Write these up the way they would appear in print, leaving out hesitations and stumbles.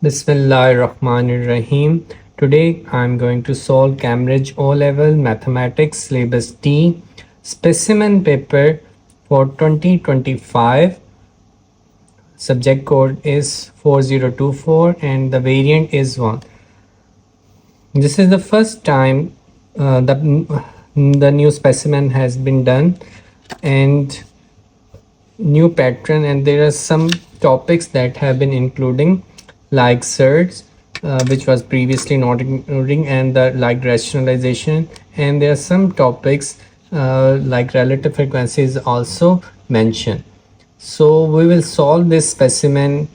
Bismillahirrahmanirrahim. Today I'm going to solve Cambridge O-Level Mathematics Syllabus D Specimen paper for 2025. Subject code is 4024 and the variant is 1. This is the first time the new specimen has been done and new pattern, and there are some topics that have been including like surds, which was previously not including, and the like rationalization, and there are some topics like relative frequencies also mentioned. So we will solve this specimen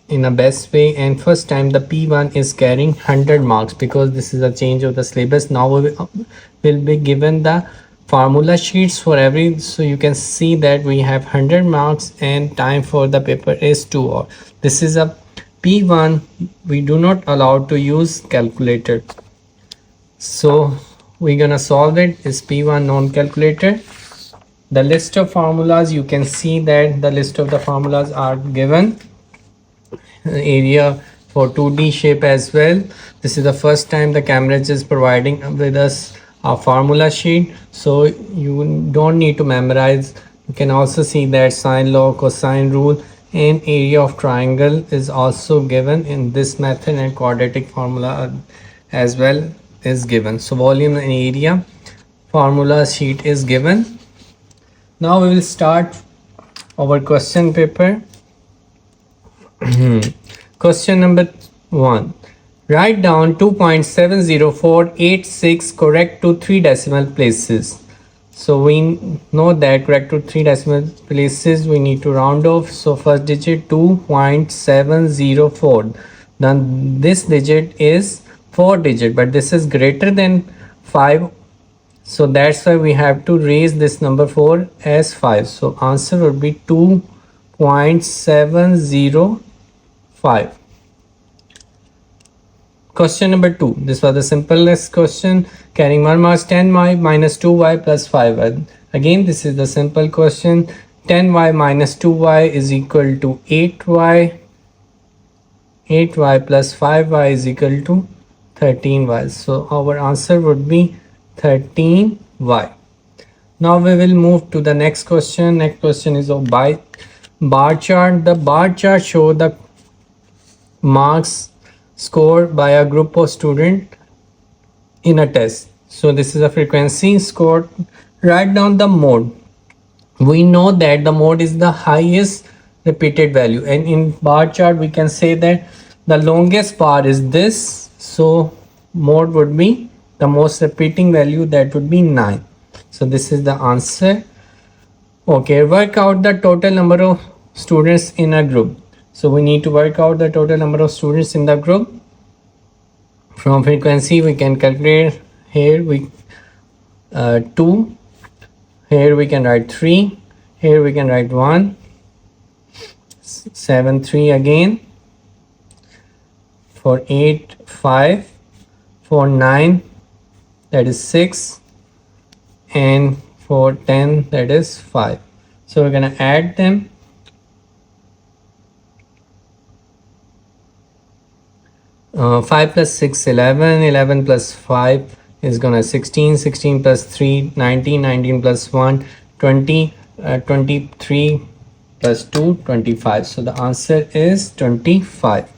in a best way, and first time the P1 is carrying 100 marks because this is a change of the syllabus. Now we will be given the formula sheets for every, so you can see that we have 100 marks and time for the paper is 2 hours. This is a P1, we do not allow to use calculator, so we're gonna solve it. Is P1 non-calculator. The list of formulas, you can see that the list of the formulas are given, area for 2D shape as well. This is the first time the Cambridge is providing with us a formula sheet, so you don't need to memorize. You can also see that sine law, cosine rule, and area of triangle is also given in this method, and quadratic formula as well is given. So volume and area formula sheet is given. Now we will start our question paper. Question number 1. Write down 2.70486 correct to 3 decimal places. So we know that correct to 3 decimal places we need to round off. So first digit 2.704. Then this digit is 4 digit, but this is greater than 5. So that's why we have to raise this number 4 as 5. So answer would be 2.705. Question number 2. This was the simplest question. Carrying 1 marks, 10y minus 2y plus 5y. Again, this is the simple question. 10y minus 2y is equal to 8y. 8y plus 5y is equal to 13y. So our answer would be 13y. Now we will move to the next question. Next question is of bar chart. The bar chart show the marks scored by a group of students in a test. So this is a frequency scored. Write down the mode. We know that the mode is the highest repeated value, and in bar chart we can say that the longest bar is this, so mode would be the most repeating value, that would be 9. So this is the answer. Okay, work out the total number of students in a group. So we need to work out the total number of students in the group. From frequency we can calculate. Here we 2, here we can write 3, here we can write 1, 7 3 again, for 8 5, for 9 that is 6, and for 10 that is 5. So we're gonna add them. 5 plus 6 11, 11 plus 5 is gonna 16, 16 plus 3 19, 19 plus 1 20, 23 plus 2 25. So the answer is 25.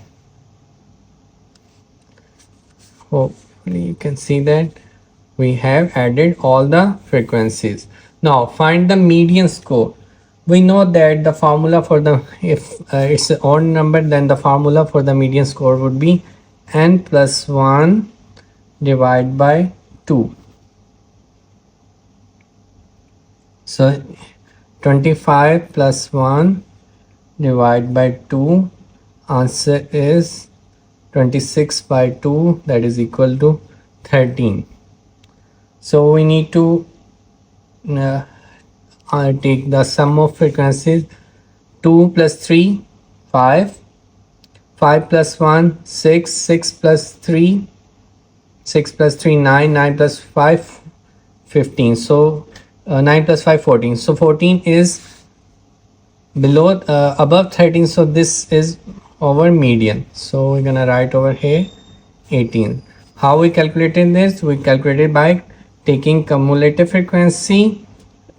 Hopefully you can see that we have added all the frequencies. Now find the median score. We know that the formula for the, if it's an odd number, then the formula for the median score would be n plus 1 divided by 2. So 25 plus 1 divided by 2, answer is 26 by 2, that is equal to 13. So we need to take the sum of frequencies. 2 plus 3 5, 5 plus 1 6, 6 plus 3 6 plus 3 9, 9 plus 5 15. So 9 plus 5 14. So 14 is below above 13, so this is over median. So we're gonna write over here 18. How we calculated this? We calculated by taking cumulative frequency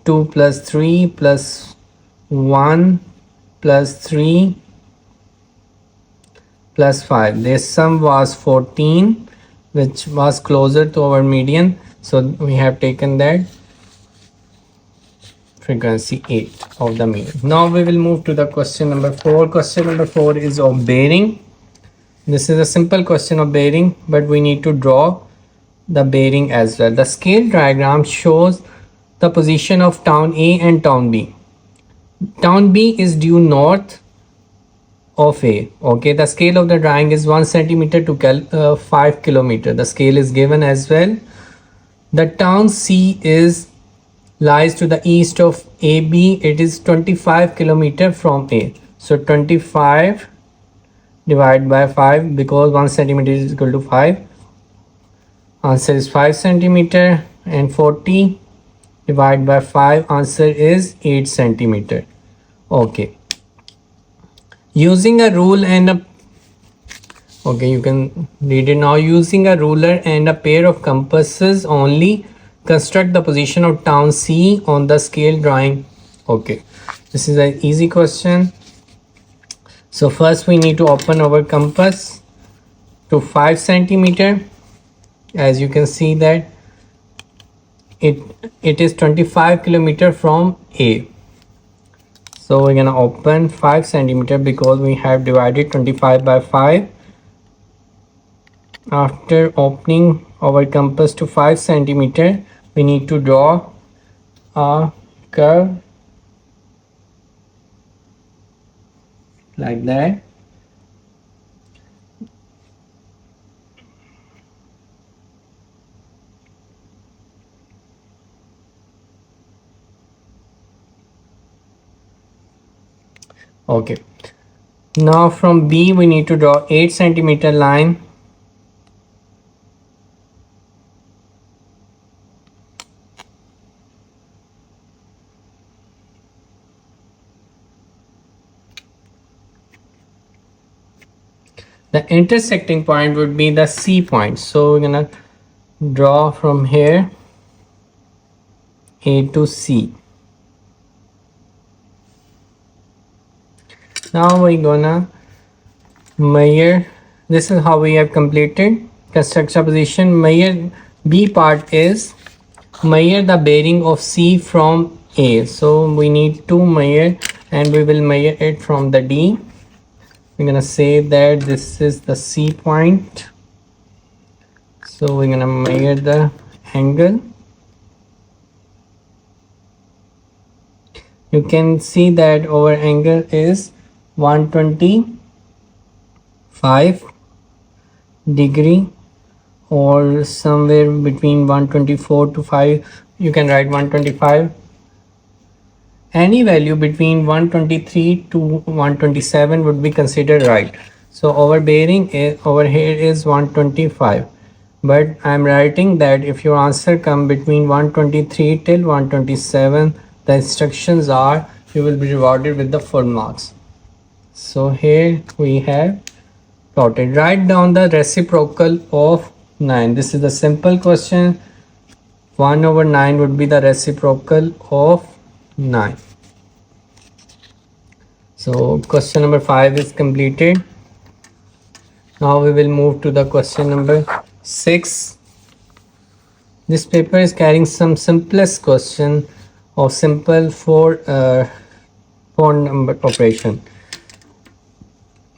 2 plus 3 plus 1 plus 3 plus 5. This sum was 14, which was closer to our median, so we have taken that frequency 8 of the median. Now we will move to the question number 4. Question number 4 is of bearing. This is a simple question of bearing, but we need to draw the bearing as well. The scale diagram shows the position of town A and town B. Town B is due north of A. Okay, the scale of the drawing is 1 centimeter to 5 kilometer. The scale is given as well. The town C lies to the east of AB. It is 25 kilometer from A. So 25 divided by 5, because 1 centimeter is equal to 5. Answer is 5 centimeter, and 40 divided by 5, answer is 8 centimeter. Okay. Using a rule and a okay, you can read it now. Using a ruler and a pair of compasses only, construct the position of town C on the scale drawing. Okay, this is an easy question. So first we need to open our compass to 5 centimeter. As you can see that it is 25 kilometer from A. So we're gonna open 5 centimeter because we have divided 25 by 5. After opening our compass to 5 centimeter, we need to draw a curve like that. Okay, now from B we need to draw 8 centimeter line. The intersecting point would be the C point. So we're gonna draw from here A to C. Now we're gonna measure. This is how we have completed construction position. Measure B part is measure the bearing of C from A. So we need to measure, and we will measure it from the D. We're gonna say that this is the C point. So we're gonna measure the angle. You can see that our angle is 125 degree, or somewhere between 124 to 5. You can write 125. Any value between 123 to 127 would be considered right. So our bearing over here is 125, but I'm writing that if your answer come between 123 till 127, the instructions are you will be rewarded with the full marks. So here we have plotted. Write down the reciprocal of 9. This is a simple question. 1 over 9 would be the reciprocal of 9. So question number 5 is completed. Now we will move to the question number 6. This paper is carrying some simplest question of simple four number operation.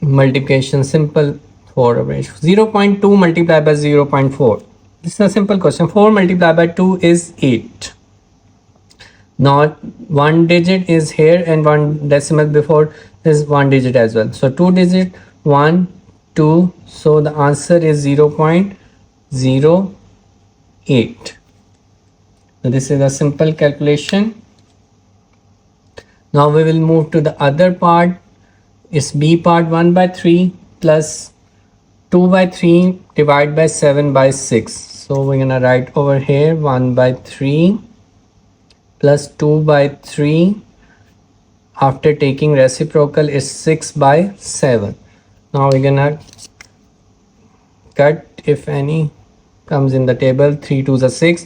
Multiplication, simple 4 operation. 0.2 multiplied by 0.4. This is a simple question. 4 multiplied by 2 is 8. Now one digit is here and one decimal before is one digit as well. So 2 digit 1, 2. So the answer is 0.08. So this is a simple calculation. Now we will move to the other part. Is B part 1 by 3 plus 2 by 3 divided by 7 by 6. So we're gonna write over here 1 by 3 plus 2 by 3 after taking reciprocal is 6 by 7. Now we're gonna cut if any comes in the table. 3 to the 6.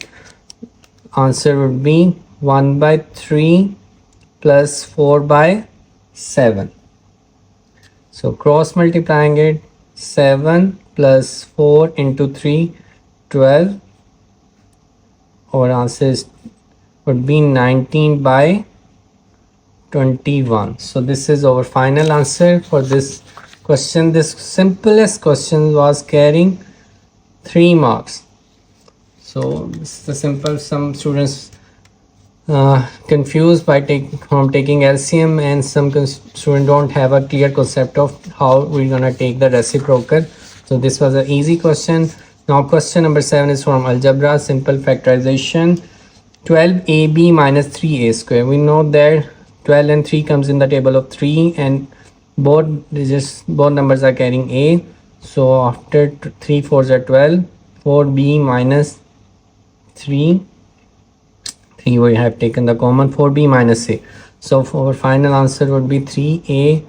Answer would be 1 by 3 plus 4 by 7. So cross multiplying it, 7 plus 4 into 3, 12. Our answer would be 19 by 21. So this is our final answer for this question. This simplest question was carrying 3 marks. So this is the simple. Some students confused by taking LCM, and some students don't have a clear concept of how we're gonna take the reciprocal. So this was an easy question. Now question number 7 is from algebra, simple factorization. 12ab minus 3a square. We know that 12 and 3 comes in the table of 3, and both numbers are carrying a. So after 3 4s are 12, 4b minus 3 we have taken the common, 4b minus a. So our final answer would be 3a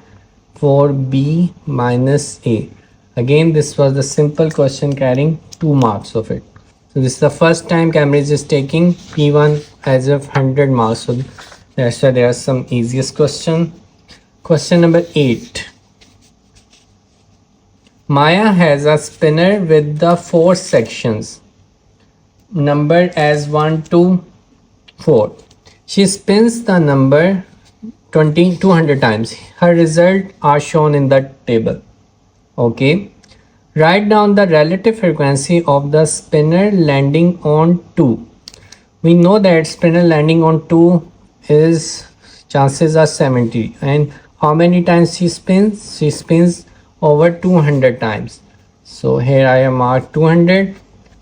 4b minus a. Again, this was the simple question carrying 2 marks of it. So this is the first time Cambridge is taking P1 as of 100 marks. So that's why there are some easiest question. Question number 8. Maya has a spinner with the 4 sections numbered as 1 to 4. She spins the number 200 times. Her results are shown in the table. Okay. Write down the relative frequency of the spinner landing on 2. We know that spinner landing on 2 is chances are 70. And how many times she spins? She spins over 200 times. So here I have marked 200.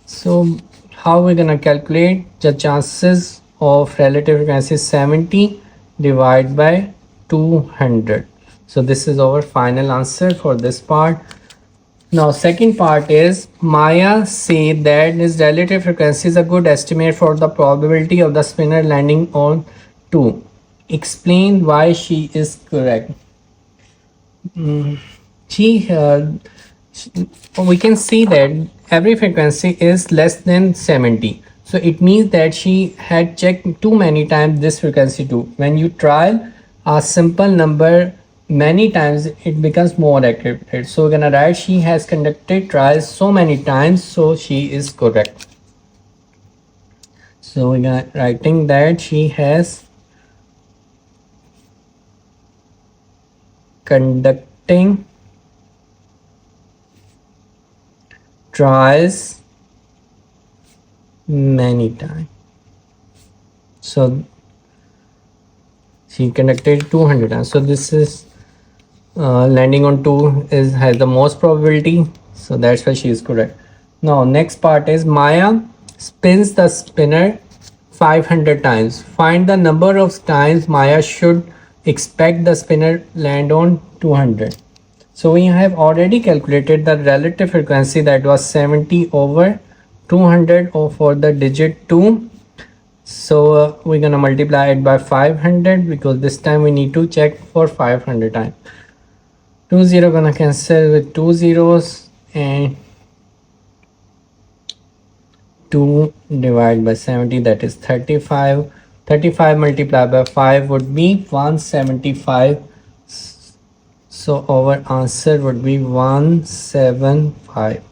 So how we're gonna calculate the chances of relative frequency? 70 divided by 200. So this is our final answer for this part. Now second part is Maya said that his relative frequency is a good estimate for the probability of the spinner landing on 2. Explain why she is correct. We can see that every frequency is less than 70. So it means that she had checked too many times this frequency too. When you try a simple number many times, it becomes more accurate. So we're gonna write she has conducted trials so many times, so she is correct. So we're gonna writing that she has conducting trials many times. So she conducted 200 times. So this is landing on 2 has the most probability. So that's why she is correct. Now next part is Maya spins the spinner 500 times. Find the number of times Maya should expect the spinner land on 200. So we have already calculated the relative frequency, that was 70 over 200 for the digit 2. So we're gonna multiply it by 500 because this time we need to check for 500 times. 2 0 gonna cancel with 2 zeros, and 2 divided by 70, that is 35. 35 multiplied by 5 would be 175. So our answer would be 175.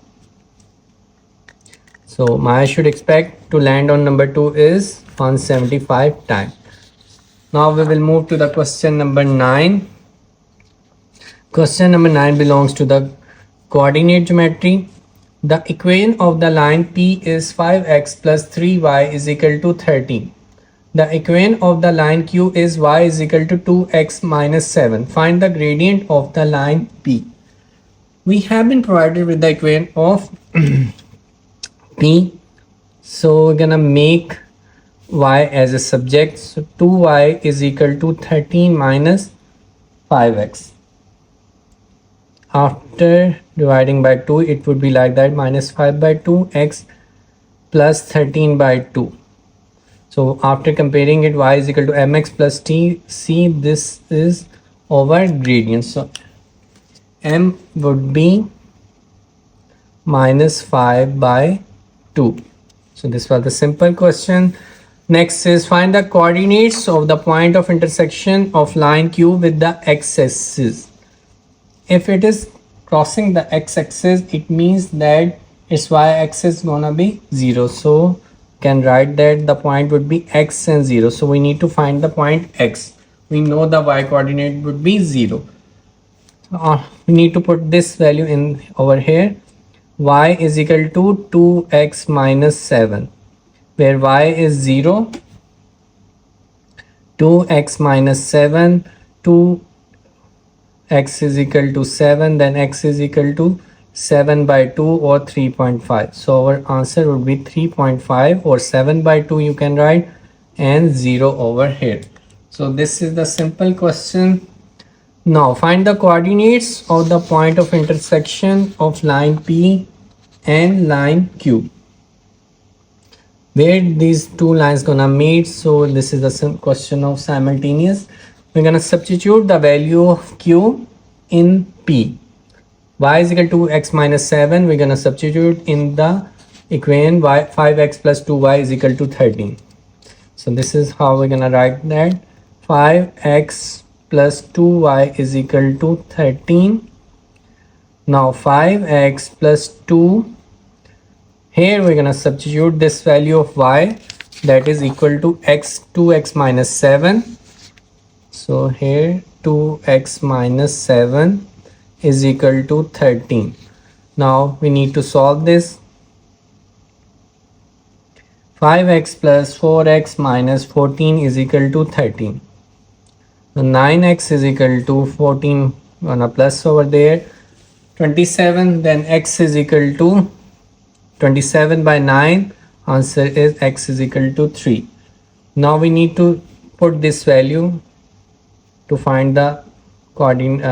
So Maya should expect to land on number 2 is 175 times. Now we will move to the question number 9. Question number 9 belongs to the coordinate geometry. The equation of the line P is 5x plus 3y is equal to 13. The equation of the line Q is y is equal to 2x minus 7. Find the gradient of the line P. We have been provided with the equation of P. So we're gonna make y as a subject. So 2y is equal to 13 minus 5x. After dividing by 2, it would be like that, minus 5 by 2 x plus 13 by 2. So after comparing it, y is equal to mx plus t. See, this is our gradient. So m would be minus 5 by 2. So this was the simple question. Next is find the coordinates of the point of intersection of line Q with the x-axis. If it is crossing the x-axis, it means that its y-axis is gonna be 0. So can write that the point would be x and 0. So we need to find the point x. We know the y coordinate would be 0. We need to put this value in over here. Y is equal to 2x minus 7, where y is 0, 2x minus 7, 2x is equal to 7, then x is equal to 7 by 2 or 3.5. So our answer would be 3.5 or 7 by 2 you can write, and 0 over here. So this is the simple question. Now find the coordinates of the point of intersection of line P and line Q, where these two lines gonna meet. So this is the question of simultaneous. We're gonna substitute the value of Q in P. Y is equal to x minus 7. We're gonna substitute in the equation y 5x plus 2y is equal to 13. So this is how we're gonna write that. 5x plus 2y is equal to 13. Now 5x plus 2, here we're gonna substitute this value of y, that is equal to x 2x minus 7. So here 2x minus 7 is equal to 13. Now we need to solve this. 5x plus 4x minus 14 is equal to 13. So 9x is equal to 14 on a plus over there, 27, then x is equal to 27 by 9. Answer is x is equal to 3. Now we need to put this value to find the coordinate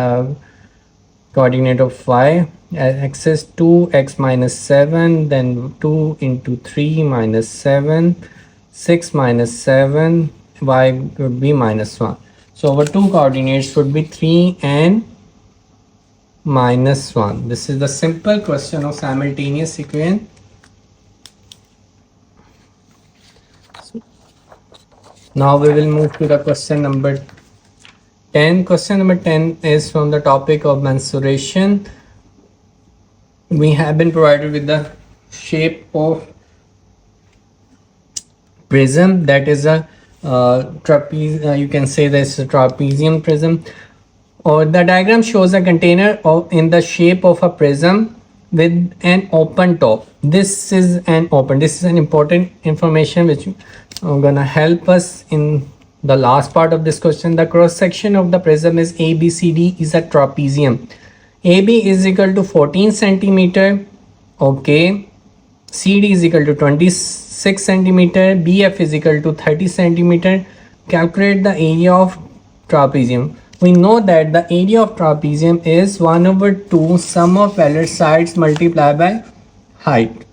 of y. X is 2x minus 7, then 2 into 3 minus 7, 6 minus 7, y would be minus 1. So our two coordinates would be 3 and minus 1. This is the simple question of simultaneous equation. Now we will move to the question number 10. Question number 10 is from the topic of mensuration. We have been provided with the shape of prism, that is a trapeze, you can say this is a trapezium prism, or the diagram shows a container in the shape of a prism with an open top. This is an important information which gonna help us in the last part of this question. The cross section of the prism is ABCD is a trapezium. AB is equal to 14 centimeter. Okay. CD is equal to 26 centimeter. BF is equal to 30 centimeter. Calculate the area of trapezium. We know that the area of trapezium is 1 over 2 sum of parallel sides multiplied by height.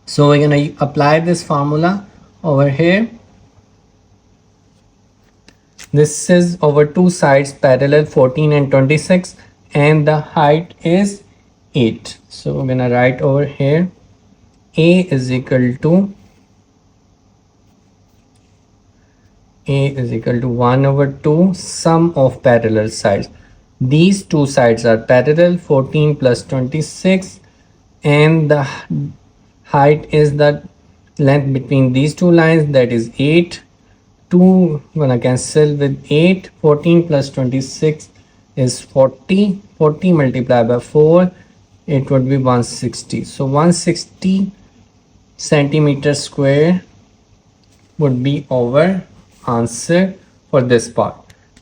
So we're going to apply this formula over here. This is over two sides parallel 14 and 26, and the height is 8. So we're going to write over here A is equal to 1 over 2 sum of parallel sides. These two sides are parallel, 14 plus 26, and the height is the length between these two lines, that is 8. 2 gonna cancel with 8. 14 plus 26 is 40. 40 multiplied by 4, it would be 160. So 160 centimeter square would be our answer for this part.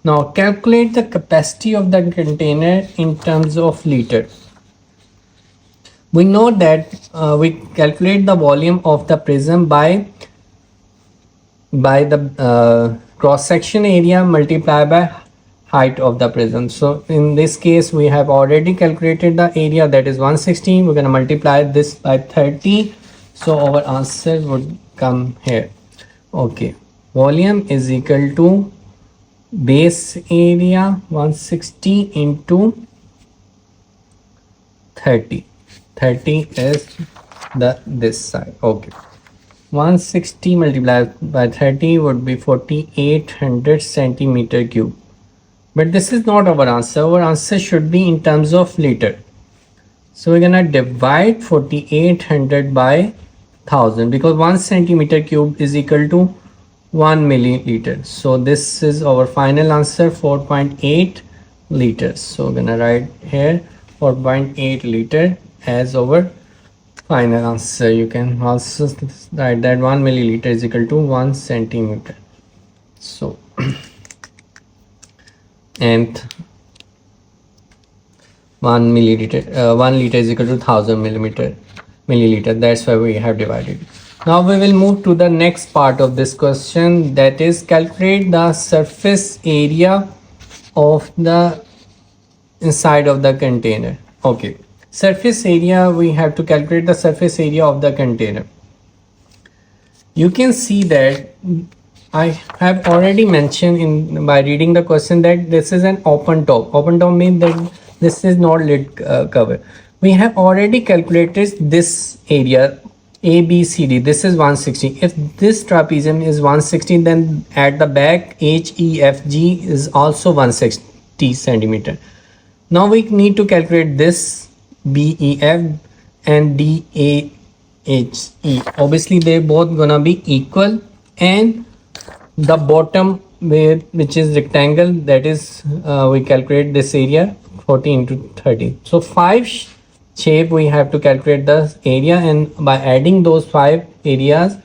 Now calculate the capacity of the container in terms of liter. We know that we calculate the volume of the prism by the cross section area multiplied by height of the prism. So in this case we have already calculated the area, that is 160. We're going to multiply this by 30. So our answer would come here. Okay, volume is equal to base area 160 into 30. 30 is this side. Okay. 160 multiplied by 30 would be 4800 centimeter cube. But this is not our answer. Our answer should be in terms of liter. So we're gonna divide 4800 by 1000 because 1 centimeter cube is equal to 1 milliliter. So this is our final answer, 4.8 liters. So we're gonna write here 4.8 liter as our final answer. You can also write that 1 milliliter is equal to 1 centimeter. So and 1 milliliter 1 liter is equal to 1000 milliliter. That's why we have divided. Now we will move to the next part of this question, that is calculate the surface area of the inside of the container. Okay, surface area, we have to calculate the surface area of the container. You can see that I have already mentioned in by reading the question that this is an open top. Open top means that this is not lid cover. We have already calculated this area A, B, C, D. This is 160. If this trapezium is 160, then at the back H, E, F, G is also 160 centimeter. Now we need to calculate this B, E, F and D, A, H, E. Obviously they both gonna be equal, and the bottom which is rectangle, that is we calculate this area 40 into 30. So 5 shape we have to calculate the area, and by adding those 5 areas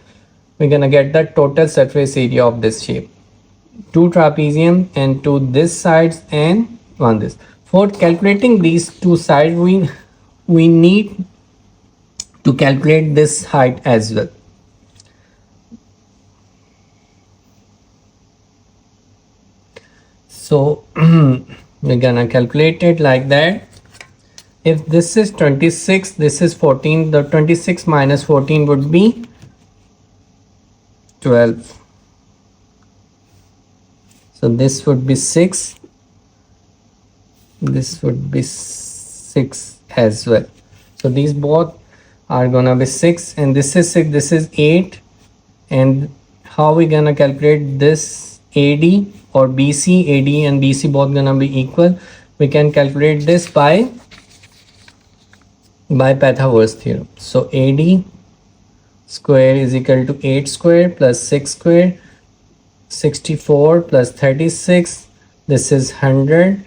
we're gonna get the total surface area of this shape. 2 trapezium and 2 this sides and 1 this. For calculating these 2 sides we need to calculate this height as well. So we're gonna calculate it like that. If this is 26, this is 14, the 26 minus 14 would be 12. So this would be 6, this would be 6 as well. So these both are gonna be 6, and this is 6, this is 8. And how we gonna calculate this AD or BC? AD and BC both gonna be equal. We can calculate this by Pythagoras theorem. So AD square is equal to 8 square plus 6 square, 64 plus 36, this is 100,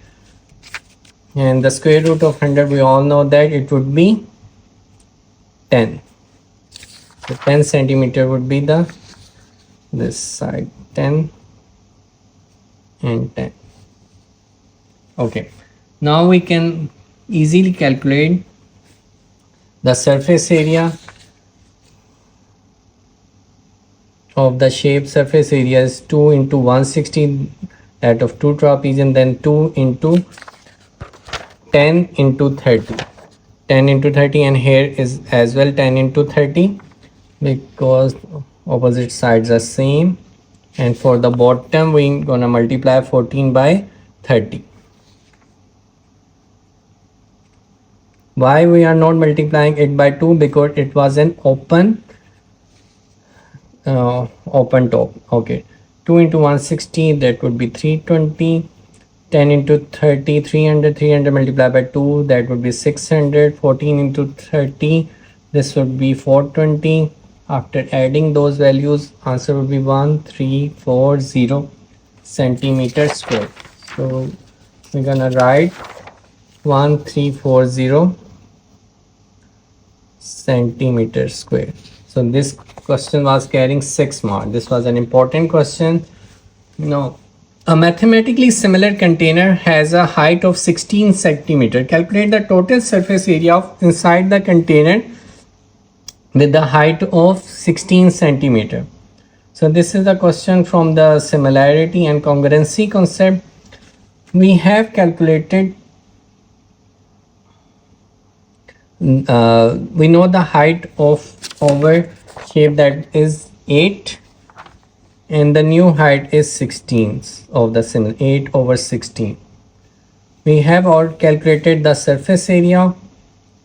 and the square root of 100, we all know that it would be 10. So 10 centimeter would be this side, 10 and 10. Okay, now we can easily calculate the surface area of the shape. Surface area is 2 into 160, that of 2 trapezium, then 2 into 10 into 30. 10 into 30, and here is as well 10 into 30 because opposite sides are same. And for the bottom we're gonna multiply 14 by 30. Why we are not multiplying it by 2? Because it was an open top. Okay, 2 into 160, that would be 320. 10 into 30, 300. 300 multiplied by 2, that would be 600. 14 into 30, this would be 420. After adding those values, answer would be 1340 centimeter square. So we're gonna write 1340 centimeter square. So this question was carrying 6 marks. This was an important question. Now, a mathematically similar container has a height of 16 centimeter. Calculate the total surface area of inside the container with the height of 16 centimeter. So this is the question from the similarity and congruency concept. We have calculated, we know the height of our shape, that is 8, and the new height is 16 of the similar, 8 over 16. We have all calculated the surface area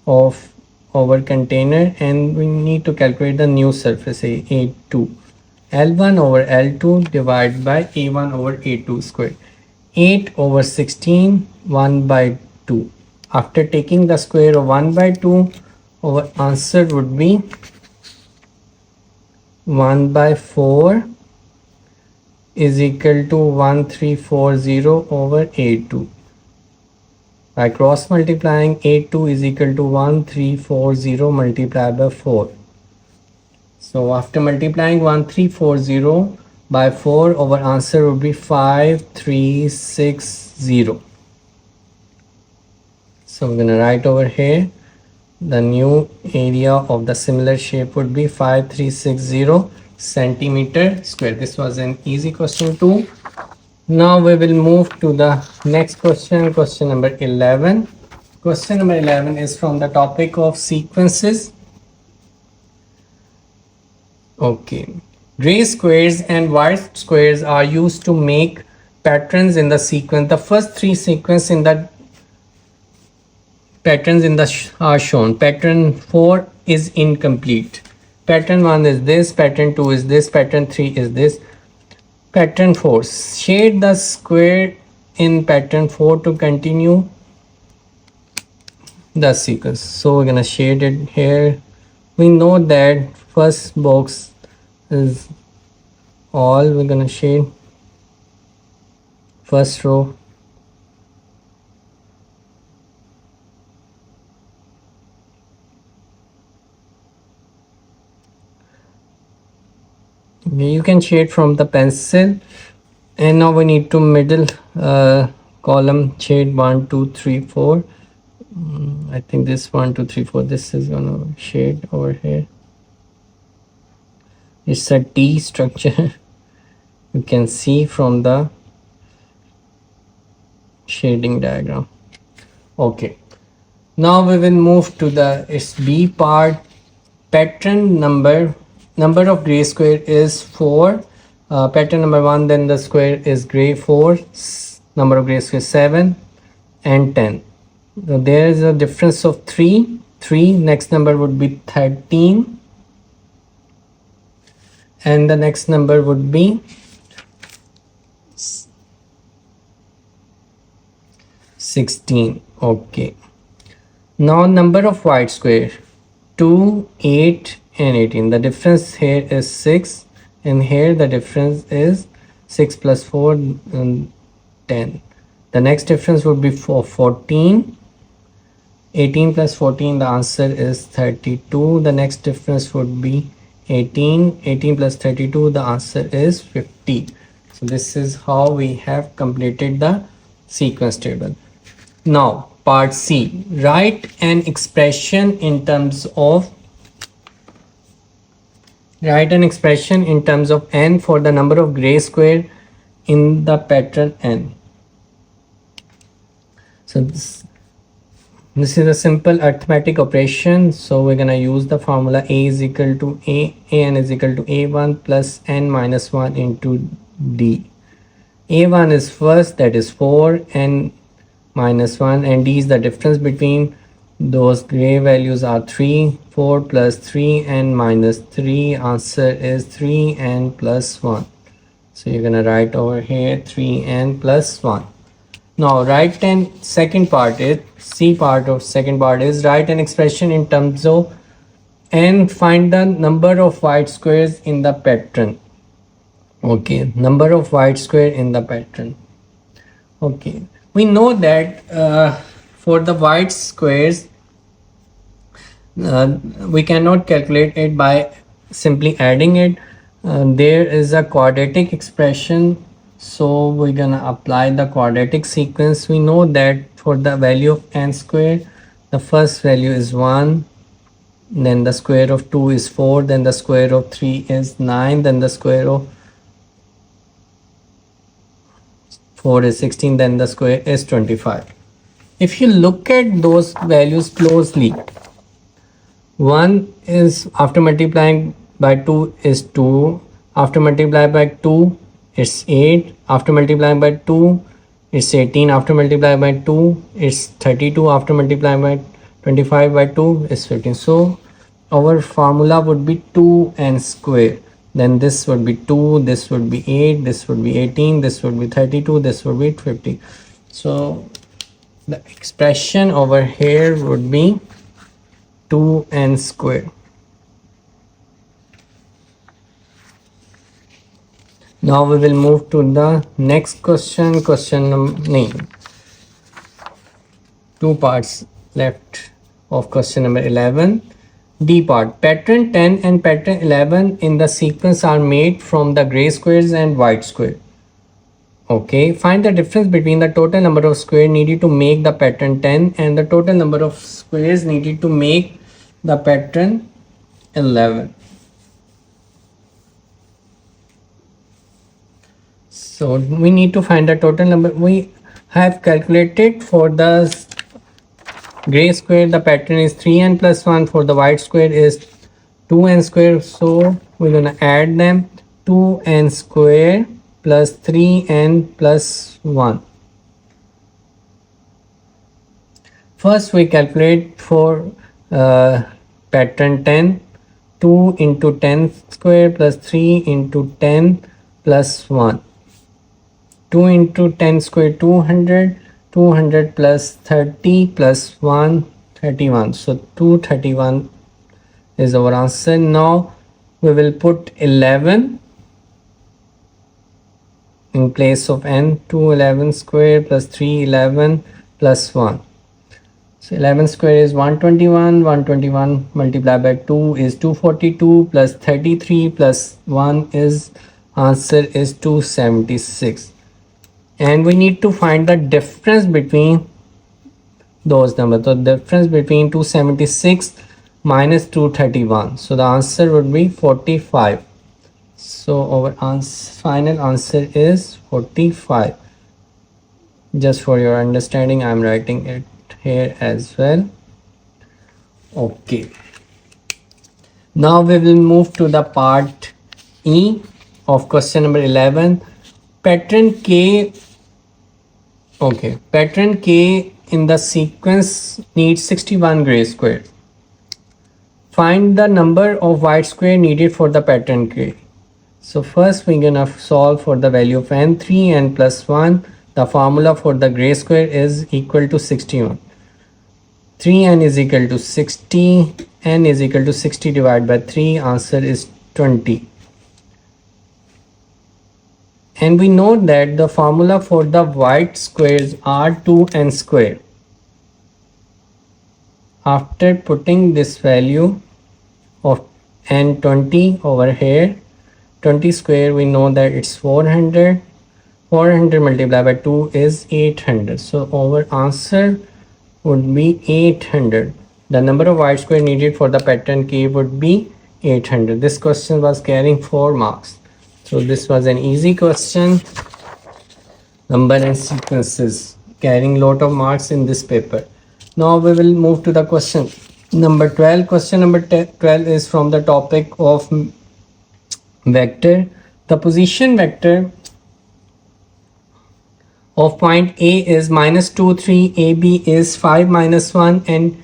of our container, and we need to calculate the new surface A2. L1 over L2 divided by A1 over A2 square. 8 over 16, 1 by 2. After taking the square of 1 by 2, our answer would be 1 by 4 is equal to 1340 over A2. By cross multiplying, A2 is equal to 1340 multiplied by 4. So after multiplying 1340 by 4, our answer would be 5360. So we're going to write over here the new area of the similar shape would be 5360 centimeter square. This was an easy question too. Now we will move to the next question, question number 11. Question number 11 is from the topic of sequences. Okay. Gray squares and white squares are used to make patterns in the sequence. The first three sequences in the patterns in the are shown. Pattern 4 is incomplete. Pattern 1 is this, pattern 2 is this, pattern 3 is this. Pattern 4. Shade the square in pattern 4 to continue the sequence. So we're gonna shade it here. We know that first box is all. We're gonna shade first row. You can shade from the pencil, and now we need to middle column shade 1 2 3 4. I think this 1 2 3 4, this is gonna shade over here. It's a T structure. You can see from the shading diagram. Okay, now we will move to the B part. Pattern number of gray square is 4. Pattern number 1, then the square is gray 4. Number of gray square 7 and 10. So there is a difference of 3. Next number would be 13, and the next number would be 16. Okay, now number of white square 2, 8 and 18. The difference here is 6, and here the difference is 6 plus 4 and 10. The next difference would be 14. 18 plus 14, the answer is 32. The next difference would be 18. 18 plus 32, the answer is 50. So this is how we have completed the sequence table. Now part C. Write an expression in terms of n for the number of gray square in the pattern n. So this is a simple arithmetic operation. So we're gonna use the formula A is equal to an is equal to a1 plus n minus 1 into d. A1 is first, that is 4, n minus 1, and d is the difference between those gray values are 3. 4 plus 3 and minus 3, answer is 3n plus 1. So you're gonna write over here 3n plus 1. Now write second part is C part of second part is write an expression in terms of n. Find the number of white squares in the pattern. Okay, number of white square in the pattern. Okay, we know that for the white squares we cannot calculate it by simply adding it. There is a quadratic expression, so we're gonna apply the quadratic sequence. We know that for the value of n square, the first value is 1, then the square of 2 is 4, then the square of 3 is 9, then the square of 4 is 16, then the square is 25. If you look at those values closely, 1 is after multiplying by 2 is 2, after multiplying by 2 it's 8, after multiplying by 2 it's 18, after multiplying by 2 it's 32, after multiplying by 25 by 2 is 15. So our formula would be 2n square. Then this would be 2, this would be 8, this would be 18, this would be 32, this would be 50. So the expression over here would be 2n square. Now we will move to the next question. Question number 9. Two parts left of question number 11. D part. Pattern 10 and pattern 11 in the sequence are made from the gray squares and white square. Okay, find the difference between the total number of squares needed to make the pattern 10 and the total number of squares needed to make the pattern 11. So we need to find the total number. We have calculated for the gray square the pattern is 3n plus 1, for the white square is 2n square. So we're gonna add them. 2n square plus 3n plus 1. First we calculate for pattern 10. 2 into 10 square plus 3 into 10 plus 1. 2 into 10 square 200, 200 plus 30 plus 1 31. So 231 is our answer. Now we will put 11 in place of n. 211 square plus 311 plus 1. So 11 square is 121. 121 multiplied by 2 is 242 plus 33 plus 1 is answer is 276. And we need to find the difference between those numbers. So difference between 276 minus 231. So the answer would be 45. So our final answer is 45. Just for your understanding, I'm writing it here as well. Okay. Now we will move to the part E of question number 11. Pattern K. Okay, pattern K in the sequence needs 61 gray squares. Find the number of white square needed for the pattern K. So first we're gonna solve for the value of n. 3n plus 1. The formula for the gray square is equal to 61. 3n is equal to 60. N is equal to 60 divided by 3. Answer is 20. And we know that the formula for the white squares are 2n square. After putting this value of n 20 over here, 20 square, we know that it's 400. 400 multiplied by 2 is 800. So our answer would be 800. The number of white square needed for the pattern K would be 800. This question was carrying 4 marks. So this was an easy question. Number and sequences carrying lot of marks in this paper. Now we will move to the question number 12. Question number 12 is from the topic of vector. The position vector of point A is -2, 3, AB is 5, -1, and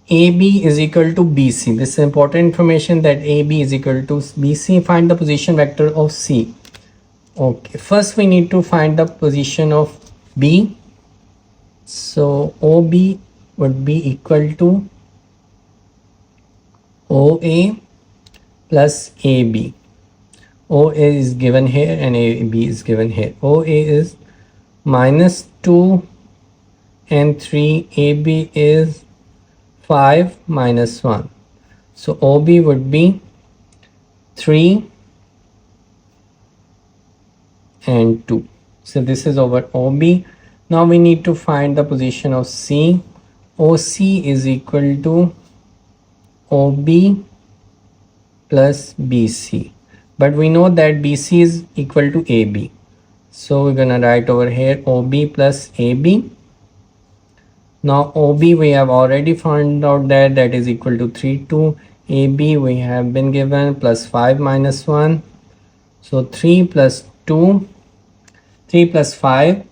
AB is equal to BC. This is important information that AB is equal to BC. Find the position vector of C. Okay, first we need to find the position of B. So OB would be equal to OA plus AB. OA is given here and AB is given here. OA is -2 and 3. AB is 5 minus 1. So OB would be 3 and 2. So this is our OB. Now we need to find the position of C. OC is equal to OB plus BC. But we know that BC is equal to AB. So we're gonna write over here OB plus AB. Now OB we have already found out that is equal to 3, 2. AB we have been given plus 5 minus 1. So 3 plus 2, 3 plus 5,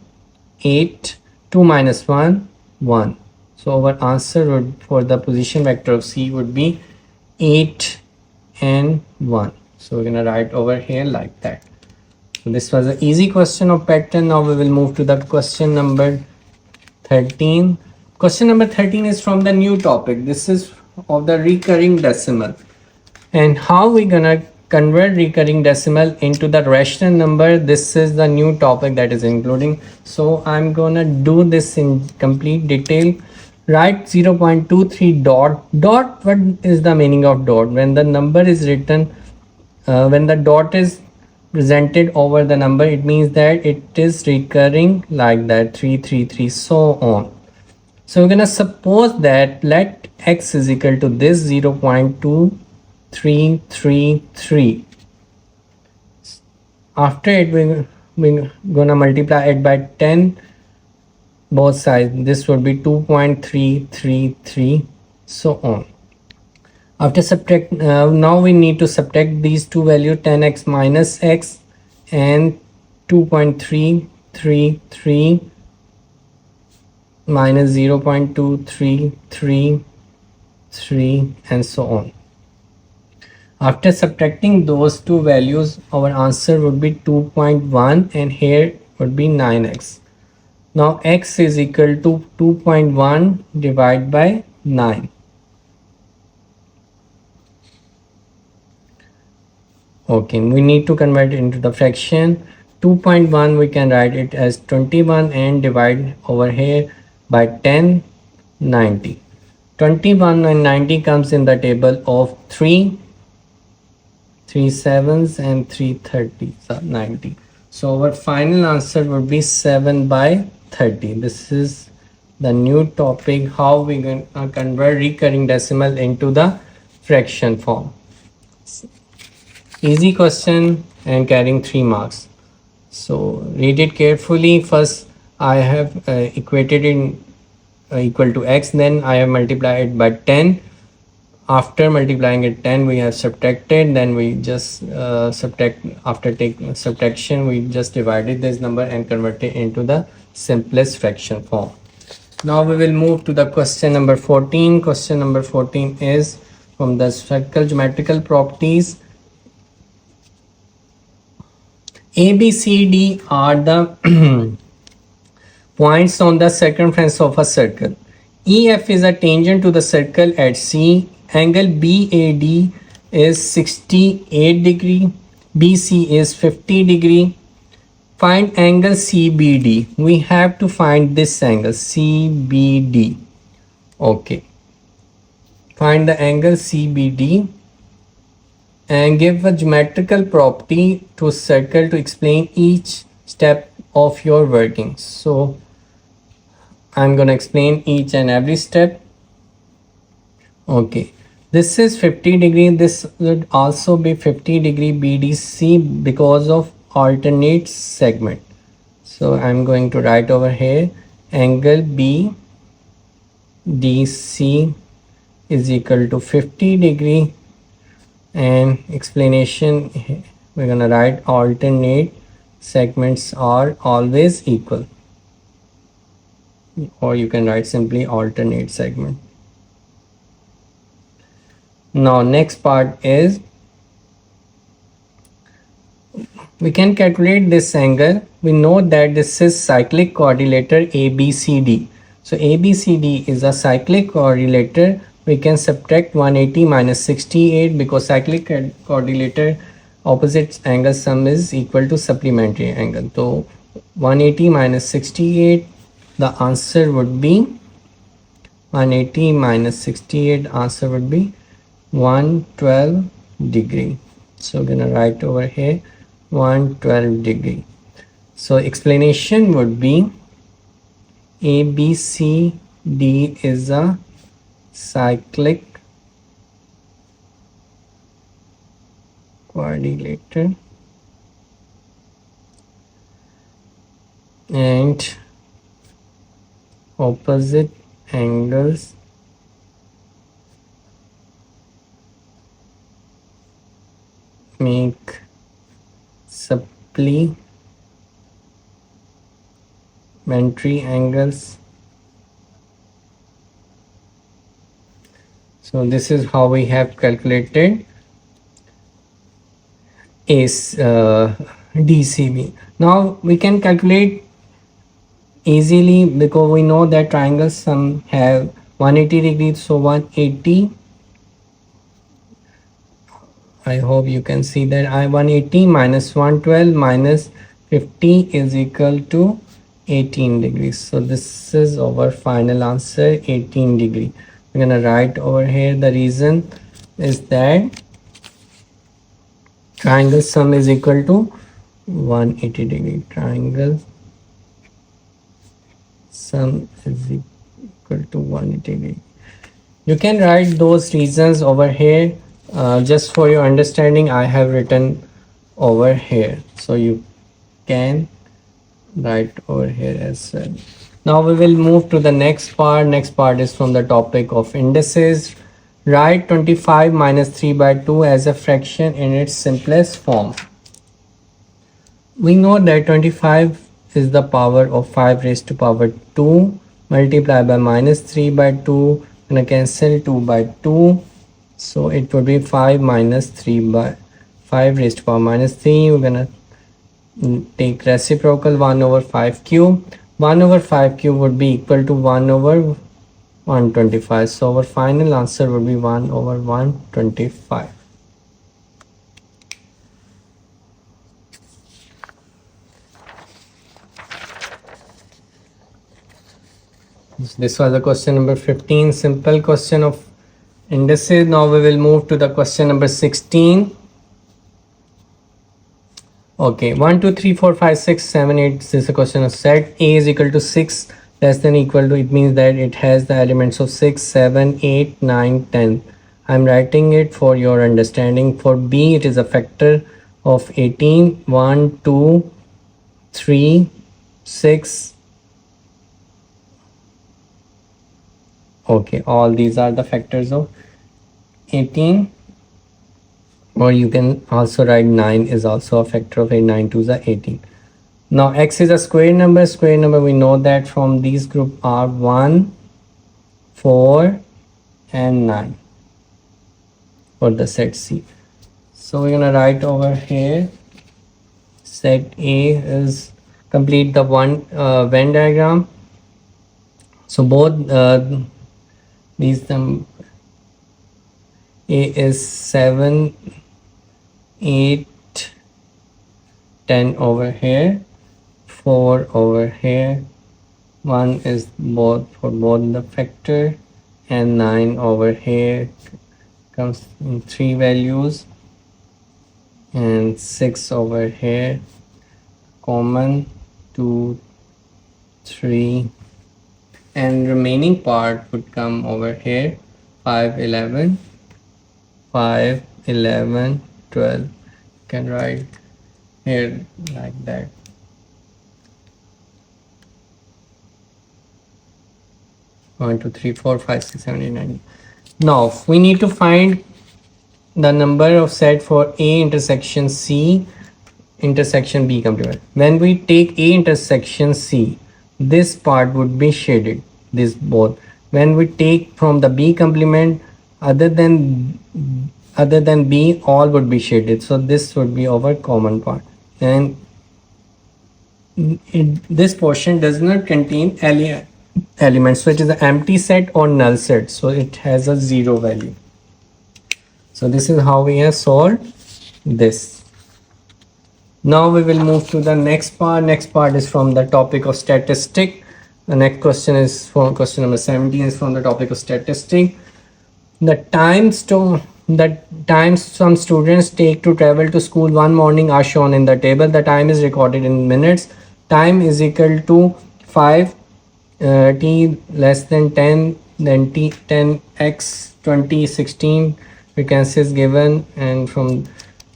8, 2 minus 1, 1. So our answer would for the position vector of C would be 8 and 1. So we're gonna write over here like that. So this was an easy question of pattern. Now we will move to the question number 13. Question number 13 is from the new topic. This is of the recurring decimal. And how we gonna convert recurring decimal into the rational number? This is the new topic that is including. So I'm gonna do this in complete detail. Write 0.23 dot. Dot, what is the meaning of dot? When the number is written, when the dot is presented over the number, it means that it is recurring like that, 333, so on. So we're gonna suppose that let x is equal to this 0.2333. After it, we're gonna multiply it by 10 both sides. This would be 2.333, so on. After subtract, now we need to subtract these two values, 10x minus x and 2.333 minus 0.2333 and so on. After subtracting those two values, our answer would be 2.1 and here would be 9x. Now x is equal to 2.1 divided by 9. Okay, we need to convert it into the fraction. 2.1 we can write it as 21 and divide over here by 10, 90. 21 and 90 comes in the table of 3 sevens and 3 30s, so 90. So our final answer would be 7 by 30. This is the new topic, how we can convert recurring decimal into the fraction form. Easy question and carrying 3 marks. So read it carefully. First I have equated in equal to x, then I have multiplied it by 10. After multiplying it 10 we have subtracted, then we just subtract. After taking subtraction we just divided this number and converted into the simplest fraction form. Now we will move to the question number 14. Question number 14 is from the spherical geometrical properties. A, B, C, D are the points on the circumference of a circle. EF is a tangent to the circle at C. Angle BAD is 68 degree. BC is 50 degree. Find angle CBD. We have to find this angle CBD. Okay. Find the angle CBD and give a geometrical property to a circle to explain each step of your working. So I'm going to explain each and every step. Okay, this is 50 degree. This would also be 50 degree BDC because of alternate segment. So I'm going to write over here angle BDC is equal to 50 degree, and explanation we're gonna write alternate segments are always equal, or you can write simply alternate segment. Now next part is we can calculate this angle. We know that this is cyclic quadrilateral ABCD. So ABCD is a cyclic quadrilateral. We can subtract 180 minus 68 because cyclic quadrilateral opposite angle sum is equal to supplementary angle. So 180 minus 68, the answer would be 180 minus 68, answer would be 112 degree. So we're gonna write over here 112 degree. So explanation would be ABCD is a cyclic quadrilateral and opposite angles make supplementary angles So this is how we have calculated is DCB. Now we can calculate easily because we know that triangles some have 180 degrees, so 180, I hope you can see that I 180 minus 112 minus 50 is equal to 18 degrees. So this is our final answer, 18 degree. We're gonna write over here the reason is that triangle sum is equal to 180 degree. Triangle sum is equal to 180 degree. You can write those reasons over here. Just for your understanding, I have written over here, so you can write over here as well. Now we will move to the next part. Next part is from the topic of indices. Write 25 minus 3 by 2 as a fraction in its simplest form. We know that 25 is the power of 5 raised to power 2 multiplied by minus 3 by 2, and cancel 2 by 2, so it would be 5 minus 3 by 5 raised to power minus 3. We're gonna take reciprocal 1 over 5 cube. 1 over 5 cube would be equal to 1 over 125, so our final answer would be 1 over 125. This was the question number 15, simple question of indices. Now we will move to the question number 16. Okay, 1 2 3 4 5 6 7 8. This is a question of set. A is equal to 6 less than equal to, it means that it has the elements of 6 7 8 9 10. I'm writing it for your understanding. For B it is a factor of 18. 1 2 3 6. Okay, all these are the factors of 18, or you can also write 9 is also a factor of 8. 9 2 is 18. Now x is a square number. Square number, we know that from these group are 1 4 and 9 for the set C. So we're gonna write over here set A is complete the Venn diagram. So both these A is 7 8 10 over here, 4 over here, 1 is both for both the factor, and 9 over here comes in 3 values, and 6 over here common 2 3, and remaining part would come over here 5 11 5 11 12. You can write here like that. One, two, three, four, 5 6 7 8 9. Now we need to find the number of set for A intersection C intersection B complement. When we take A intersection C, this part would be shaded, this both. When we take from the B complement, other than B, all would be shaded, so this would be our common part, and this portion does not contain elements, so it is an empty set or null set, so it has a 0 value. So this is how we have solved this. Now we will move to the next part. Next part is from the topic of statistic. The next question is from question number 17 is from the topic of statistic. The time some students take to travel to school one morning are shown in the table. The time is recorded in minutes. Time is equal to 5 t less than 10, then t 10x 20 16 frequency is given, and from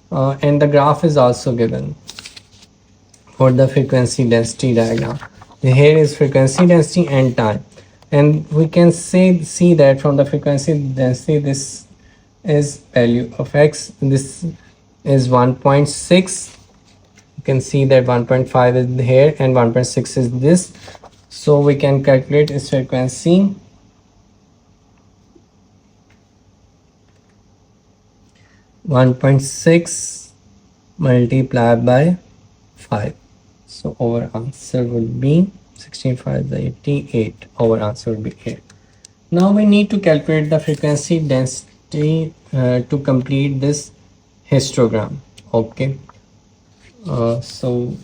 and the graph is also given for the frequency density diagram. Here is frequency density and time, and we can see that from the frequency density this is value of x, this is 1.6. you can see that 1.5 is here and 1.6 is this, so we can calculate its frequency 1.6 multiplied by 5. So our answer would be 16 5 is 88. Our answer would be 8. Now we need to calculate the frequency density to complete this histogram. Okay. So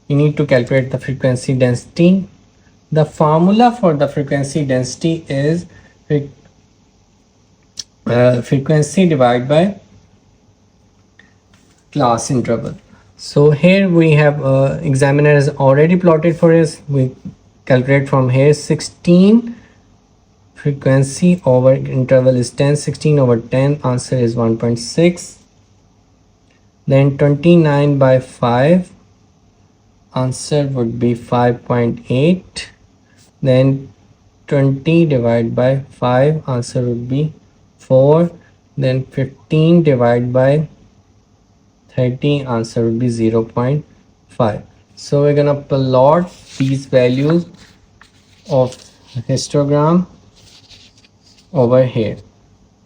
you need to calculate the frequency density. The formula for the frequency density is frequency divided by class interval. So here we have examiner is already plotted for us. We calculate from here 16 frequency over interval is 10, 16 over 10, answer is 1.6. Then 29 by 5, answer would be 5.8. Then 20 divided by 5, answer would be 4. Then 15 divided by 30, answer would be 0.5. So we're gonna plot these values of histogram over here.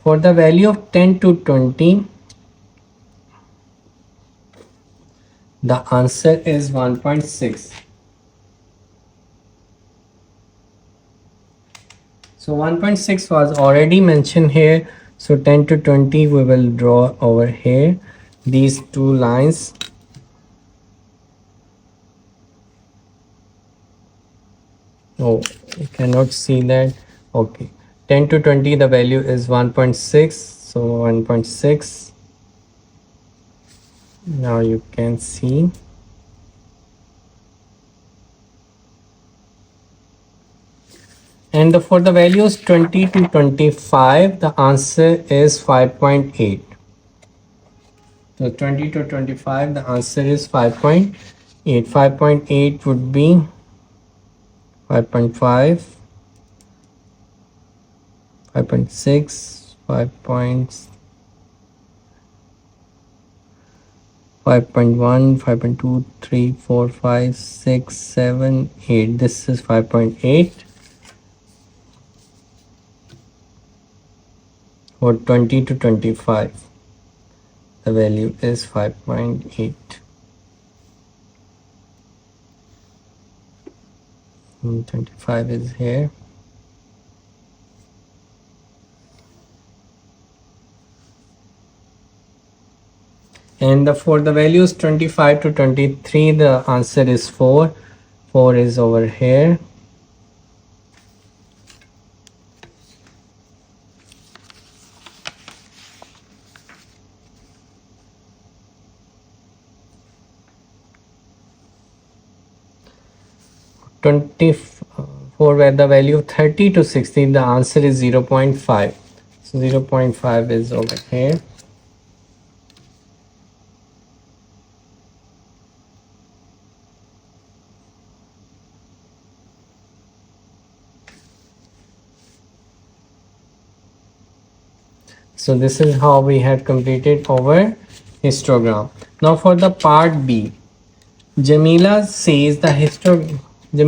For the value of 10 to 20, the answer is 1.6. So 1.6 was already mentioned here. So 10 to 20 we will draw over here. These two lines. Oh, you cannot see that. Okay. 10 to 20 the value is 1.6. So 1.6. Now you can see. And for the values 20 to 25, the answer is 5.8. So 20 to 25, the answer is 5.8. 5.8 would be 5.5, 5.6, 5.1, 5.2, 3, 4, 5, 6, 7, 8. This is 5.8. For 20 to 25, the value is 5.8. 25 is here. And for the values 25 to 23, the answer is 4. 4 is over here. For where the value of 30 to 60, the answer is 0.5. So 0.5 is over here. So this is how we have completed our histogram. Now for the part B, Jamila says that the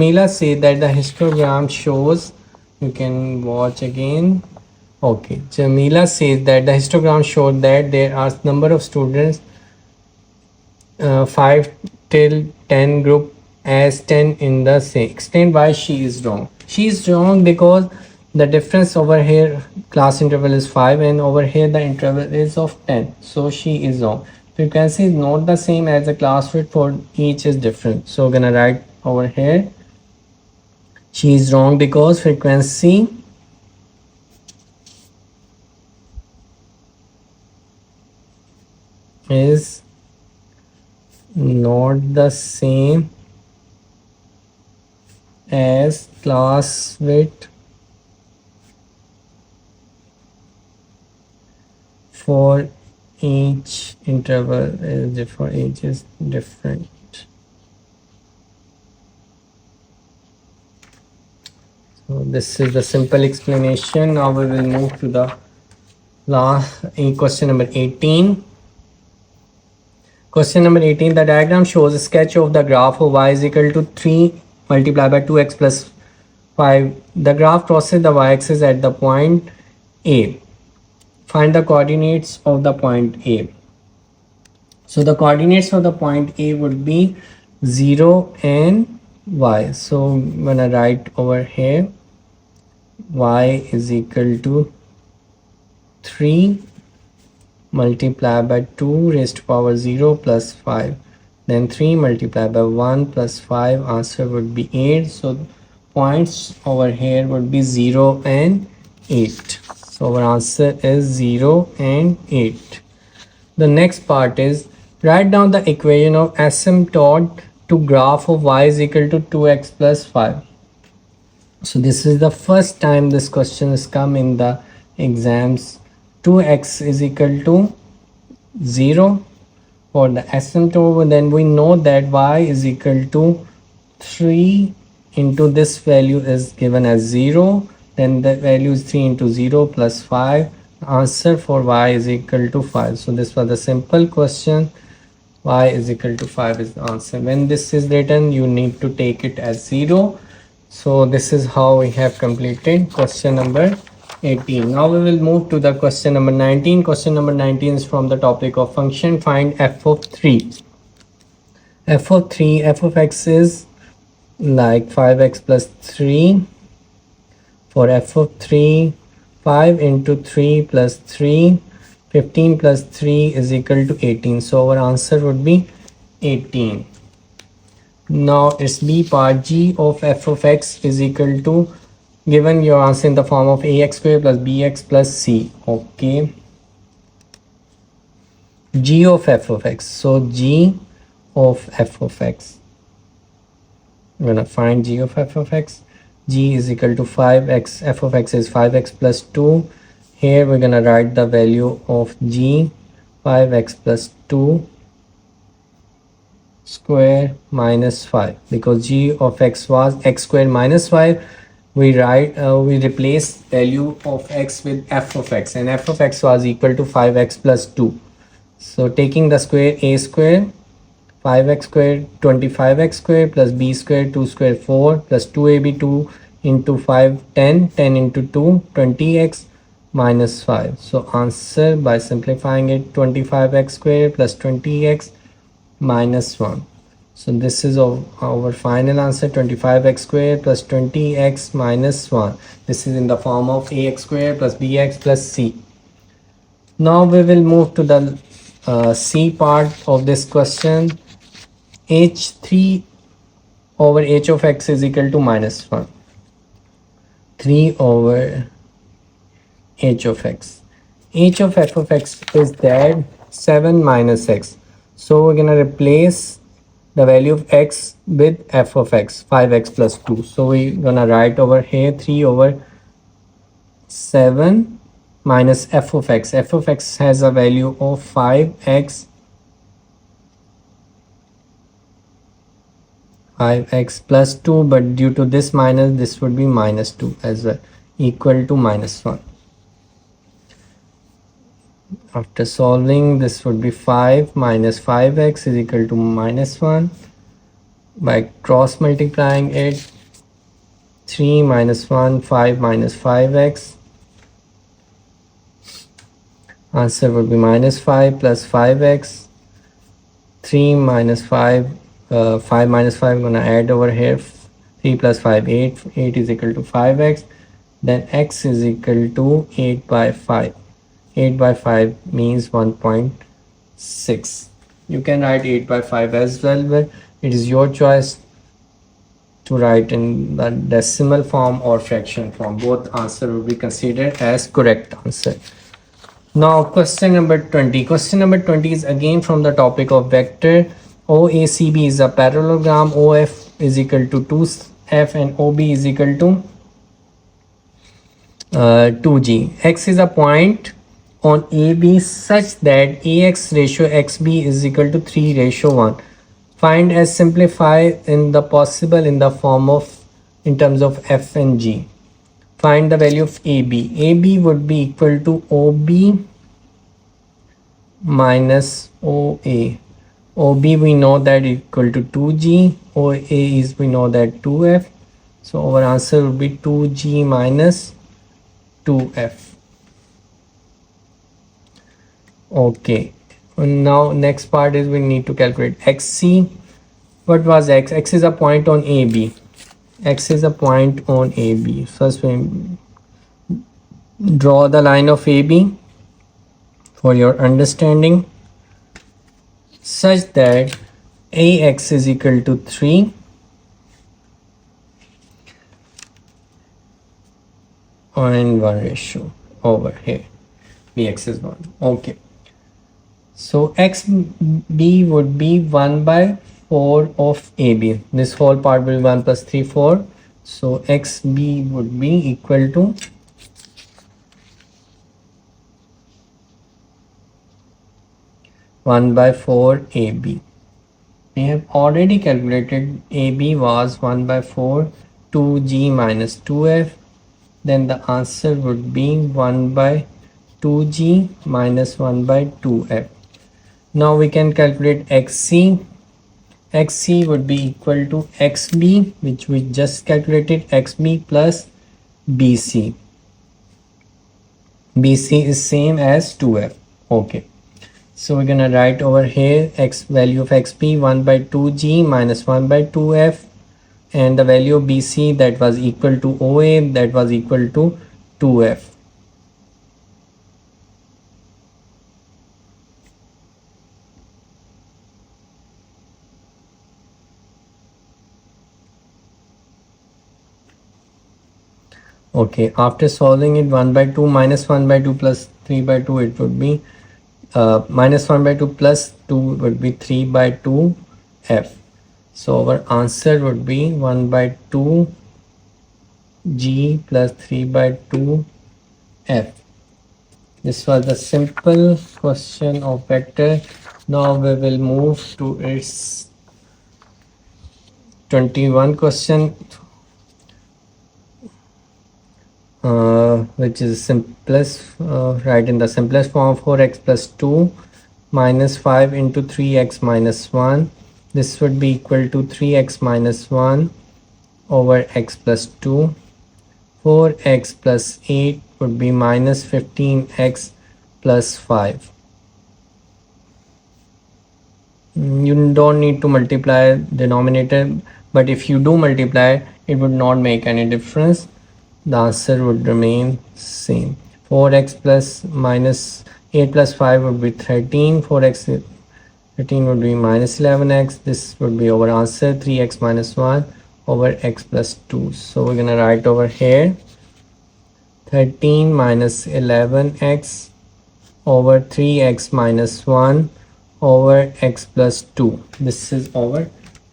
histogram shows, you can watch again. Okay, Jamila says that the histogram showed that there are number of students 5 till 10 group as 10 in the same. Explain why she is wrong. She is wrong because the difference over here class interval is 5 and over here the interval is of 10. So she is wrong. Frequency is not the same as the class width for each is different. So we're gonna write over here she is wrong because frequency is not the same as class width for each interval is different. Each is different. So this is the simple explanation. Now we will move to the last question number 18. Question number 18. The diagram shows a sketch of the graph of y is equal to 3 multiplied by 2x plus 5. The graph crosses the y-axis at the point A. Find the coordinates of the point A. So the coordinates of the point A would be 0 and y. So I'm gonna write over here y is equal to 3 multiplied by 2 raised to power 0 plus 5. Then 3 multiplied by 1 plus 5, answer would be 8. So points over here would be 0 and 8. So our answer is 0 and 8. The next part is write down the equation of asymptote to graph of y is equal to 2x plus 5. So this is the first time this question has come in the exams. 2x is equal to 0 for the asymptote. Then we know that y is equal to 3 into this value is given as 0. Then the value is 3 into 0 plus 5. Answer for y is equal to 5. So this was a simple question. Y is equal to 5 is the answer. When this is written, you need to take it as 0. So this is how we have completed question number 18. Now we will move to the question number 19. Question number 19 is from the topic of function. Find f of 3. F of 3, f of x is like 5x plus 3. For f of 3, 5 into 3 plus 3, 15 plus 3 is equal to 18. So our answer would be 18. Now it's B part. G of f of x is equal to, given your answer in the form of ax square plus bx plus c. Okay. G of f of x. So G of f of x. I'm gonna find G of f of x. G is equal to 5x. F of x is 5x plus 2. Here we're gonna write the value of G, 5x plus 2 square minus 5, because G of x was x square minus 5. We replace value of x with f of x, and f of x was equal to 5x plus 2. So taking the square, a square 5x square 25x square plus b square 2 square 4 plus 2ab 2 into 5 10 10 into 2 20x minus 5. So answer by simplifying it, 25x square plus 20x minus 1. So this is our final answer, 25x square plus 20x minus 1. This is in the form of ax square plus bx plus c. Now we will move to the C part of this question. H3 over h of x is equal to minus 1. 3 over h of x. H of f of x is that 7 minus x. So we're gonna replace the value of x with f of x, 5x plus 2. So we're gonna write over here 3 over 7 minus f of x. F of x has a value of 5x plus 2, but due to this minus, this would be minus 2 as well, equal to minus 1. After solving, this would be 5 minus 5x is equal to minus 1. By cross multiplying it, 3 minus 1, 5 minus 5x. Answer would be minus 5 plus 5x. 3 minus 5, 5 minus 5, I'm going to add over here. 3 plus 5, 8. 8 is equal to 5x. Then x is equal to 8 by 5. 8 by 5 means 1.6. You can write 8 by 5 as well, but it is your choice to write in the decimal form or fraction form. Both answer will be considered as correct answer. Now question number 20. Question number 20 is again from the topic of vector. OACB is a parallelogram. OF is equal to 2f and OB is equal to 2g. X is a point on AB such that AX ratio XB is equal to 3 ratio 1. Find as simplify in the possible in the form of in terms of F and G. Find the value of AB. AB would be equal to OB minus OA. OB we know that equal to 2G. OA is we know that 2F. So our answer would be 2G minus 2F. Okay. Now next part is we need to calculate xc. What was x? X is a point on AB. X is a point on AB. First we draw the line of AB for your understanding, such that AX is equal to 3 and 1 ratio over here. BX is 1. Okay. So XB would be 1 by 4 of AB. This whole part will be 1 plus 3, 4. So XB would be equal to 1 by 4 AB. We have already calculated AB was 1 by 4 2G minus 2F. Then the answer would be 1 by 2G minus 1 by 2F. Now we can calculate XC. XC would be equal to XB, which we just calculated, XB plus BC. BC is same as 2F. Okay. So we're gonna write over here x value of XB 1 by 2G minus 1 by 2F, and the value of BC that was equal to OA, that was equal to 2F. Okay, after solving it, 1 by 2 minus 1 by 2 plus 3 by 2, it would be minus 1 by 2 plus 2 would be 3 by 2 F. So our answer would be 1 by 2 G plus 3 by 2 F. This was the simple question of vector. Now we will move to its 21 question, which is simplest, right in the simplest form, 4x plus 2 minus 5 into 3x minus 1. This would be equal to 3x minus 1 over x plus 2. 4x plus 8 would be minus 15x plus 5. You don't need to multiply denominator, but if you do multiply, it would not make any difference. The answer would remain same. 4x plus minus 8 plus 5 would be 13. 4x 13 would be minus 11x. This would be our answer, 3x minus 1 over x plus 2. So we're gonna write over here 13 minus 11x over 3x minus 1 over x plus 2. This is our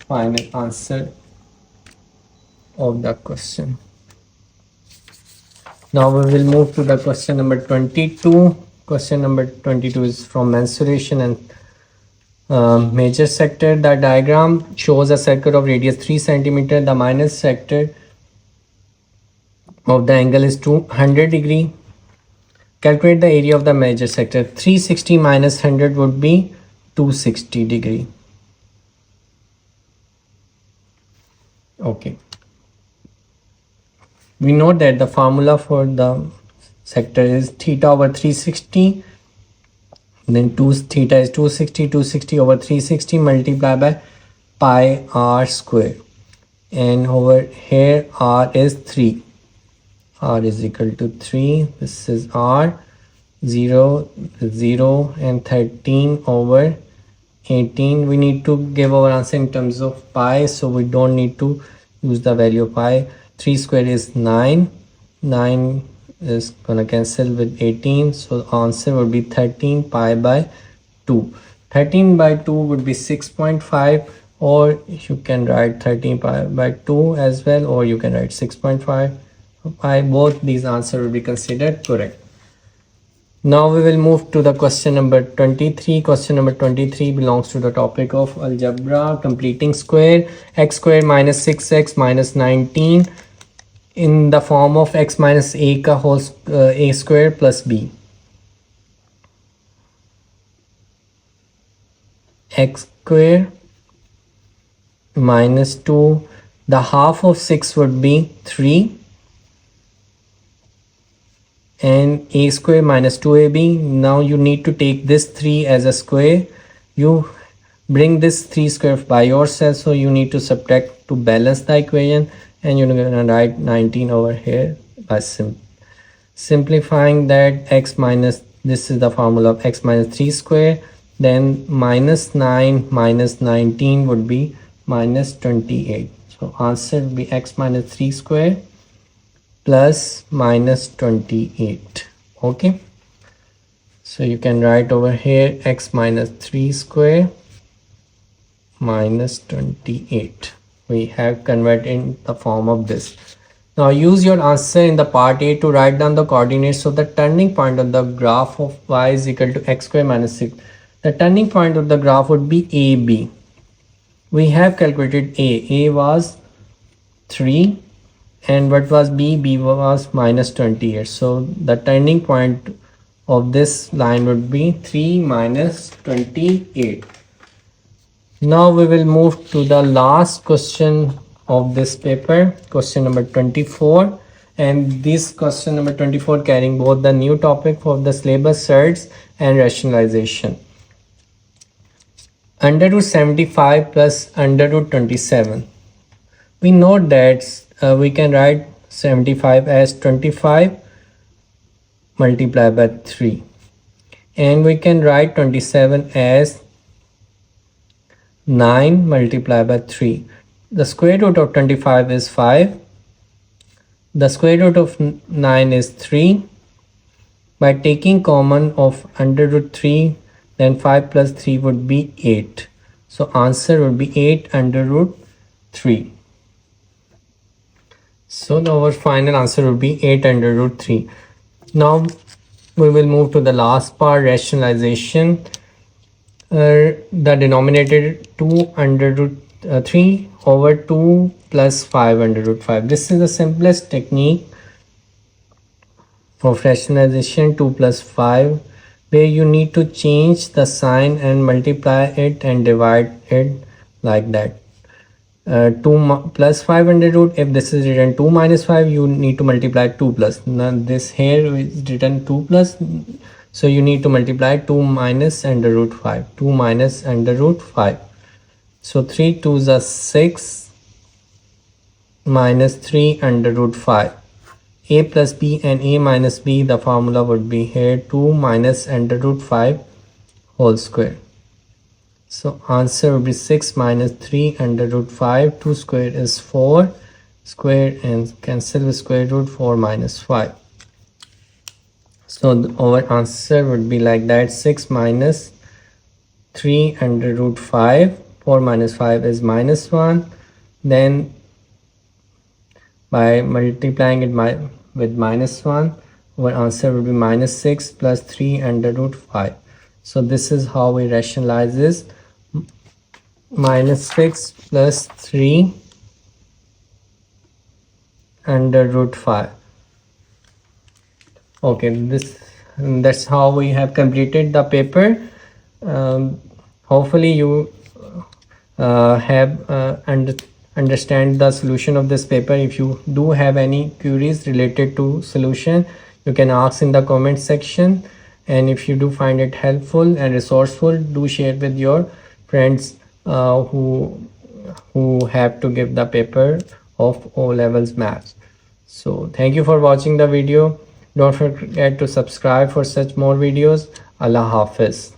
final answer of the question. Now we will move to the question number 22. Question number 22 is from mensuration and major sector. The diagram shows a circle of radius 3 cm. The minus sector of the angle is 200 degree. Calculate the area of the major sector. 360 minus 100 would be 260 degree. Okay. We know that the formula for the sector is theta over 360. Then theta is 260. 260 over 360 multiplied by pi r square. And over here r is 3. R is equal to 3. This is r. 0, 0 and 13 over 18. We need to give our answer in terms of pi, so we don't need to use the value of pi. 3 square is 9. 9 is gonna cancel with 18, so answer would be 13 pi by 2. 13 by 2 would be 6.5, or you can write 13 pi by 2 as well, or you can write 6.5 pi. Both these answers will be considered correct. Now we will move to the question number 23. Question number 23 belongs to the topic of algebra, completing square. X square minus 6x minus 19 in the form of x minus a ka whole a square plus b. X square minus 2. The half of 6 would be 3. and a square minus 2ab. Now you need to take this 3 as a square. You bring this 3 square by yourself, so you need to subtract to balance the equation, and you're gonna write 19 over here by simplifying that. X minus, this is the formula of x minus 3 square, then minus 9 minus 19 would be minus 28. So answer will be x minus 3 square plus minus 28. Okay, so you can write over here x minus 3 square minus 28. We have converted in the form of this. Now use your answer in the part A to write down the coordinates of the turning point of the graph of y is equal to x square minus 6. The turning point of the graph would be AB. We have calculated A. A was 3, and what was B? B was minus 28. So the turning point of this line would be 3 minus 28. Now we will move to the last question of this paper, question number 24, and this question number 24 carrying both the new topic for the syllabus, surds and rationalization. Under root 75 plus under root 27. We know that we can write 75 as 25 multiplied by 3, and we can write 27 as 9 multiplied by 3. The square root of 25 is 5. The square root of 9 is 3. By taking common of under root 3, then 5 plus 3 would be 8. So answer would be 8 under root 3. So our final answer would be 8 under root 3. Now we will move to the last part, rationalization. The denominator 2 under root 3 over 2 plus 5 under root 5. This is the simplest technique of rationalization, 2 plus 5, where you need to change the sign and multiply it and divide it like that. 2 plus 5 under root, if this is written 2 minus 5, you need to multiply 2 plus. Now this here is written 2 plus, so you need to multiply 2 minus under root 5. 2 minus under root 5. So 3 2s are 6 minus 3 under root 5. A plus B and A minus B, the formula would be here 2 minus under root 5 whole square. So answer would be 6 minus 3 under root 5. 2 square is 4 square, and cancel with square root 4 minus 5. So our answer would be like that, 6 minus 3 under root 5. 4 minus 5 is minus 1. Then by multiplying it with minus 1, our answer will be minus 6 plus 3 under root 5. So this is how we rationalize this. Minus 6 plus 3 under root 5. Okay, that's how we have completed the paper. Hopefully you have understand the solution of this paper. If you do have any queries related to solution, you can ask in the comment section, and if you do find it helpful and resourceful, do share with your friends who have to give the paper of O levels maths. So thank you for watching the video. Don't forget to subscribe for such more videos. Allah Hafiz.